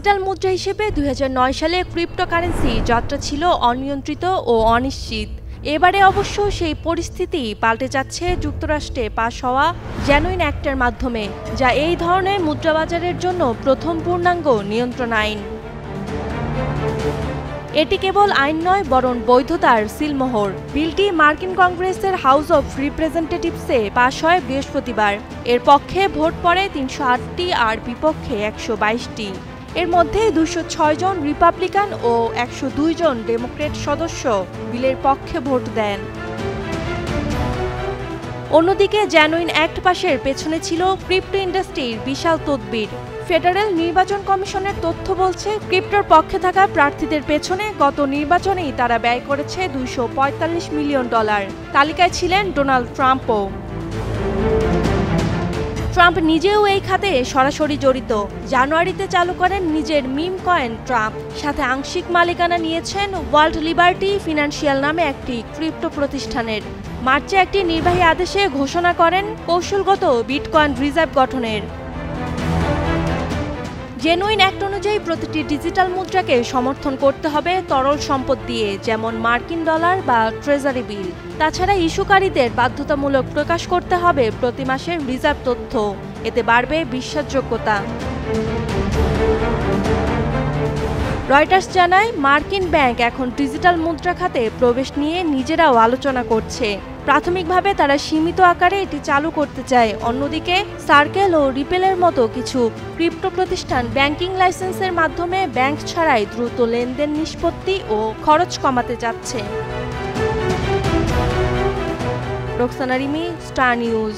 Digital মুদ্রা হিসেবে 2009 সালে ক্রিপ্টোকারেন্সি যাত্রা ছিল অনিয়ন্ত্রিত ও অনিশ্চিত। এবারে অবশ্য সেই পরিস্থিতি পাল্টে যাচ্ছে যুক্তরাষ্ট্রে পাস হওয়া জেনুইন অ্যাক্টের মাধ্যমে, যা এই ধরনের মুদ্রাবাজারের জন্য প্রথম পূর্ণাঙ্গ নিয়ন্ত্রণ আইন। এটি কেবল আইন নয়, বরং বৈধতার সিলমোহর। বিলটি মার্কিন কংগ্রেসের হাউস অব রিপ্রেজেন্টেটিভসে পাস হয় বৃহস্পতিবার। এর পক্ষে ভোট পড়ে 308টি আর বিপক্ষে 122টি। এর মধ্যে 206 জন রিপাবলিকান ও 102 জন ডেমোক্র্যাট সদস্য বিলের পক্ষে ভোট দেন। অন্যদিকে জেনুইন অ্যাক্ট পাশের পেছনে ছিল ক্রিপ্টো ইন্ডাস্ট্রির বিশাল তদবির। ফেডারেল নির্বাচন কমিশনের তথ্য বলছে, ক্রিপ্টোর পক্ষে থাকা প্রার্থীদের পেছনে গত নির্বাচনেই তারা ব্যয় করেছে $245 মিলিয়ন। তালিকায় ছিলেন ডোনাল্ড ট্রাম্পও। ট্রাম্প নিজেও এই খাতে সরাসরি জড়িত। জানুয়ারিতে চালু করেন নিজের মিম কয়েন ট্রাম্প, সাথে আংশিক মালিকানা নিয়েছেন ওয়ার্ল্ড লিবার্টি ফিনান্সিয়াল নামে একটি ক্রিপ্টো প্রতিষ্ঠানের। মার্চে একটি নির্বাহী আদেশে ঘোষণা করেন কৌশলগত বিটকয়েন রিজার্ভ গঠনের। জেনুইন অ্যাক্ট অনুযায়ী প্রতিটি ডিজিটাল মুদ্রাকে সমর্থন করতে হবে তরল সম্পদ দিয়ে, যেমন মার্কিন ডলার বা ট্রেজারি বিল। তাছাড়া ইস্যুকারীদের বাধ্যতামূলক প্রকাশ করতে হবে প্রতি মাসের রিজার্ভ তথ্য। এতে বাড়বে বিশ্বাসযোগ্যতা। রয়টার্স জানায়, মার্কিন ব্যাংক এখন ডিজিটাল মুদ্রা খাতে প্রবেশ নিয়ে নিজেরাও আলোচনা করছে। প্রাথমিকভাবে তারা সীমিত আকারে এটি চালু করতে চায়। অন্যদিকে সার্কেল ও রিপেলের মতো কিছু ক্রিপ্টো প্রতিষ্ঠান ব্যাংকিং লাইসেন্সের মাধ্যমে ব্যাংক ছাড়াই দ্রুত লেনদেন নিষ্পত্তি ও খরচ কমাতে যাচ্ছে। Roksana Rimi, star news.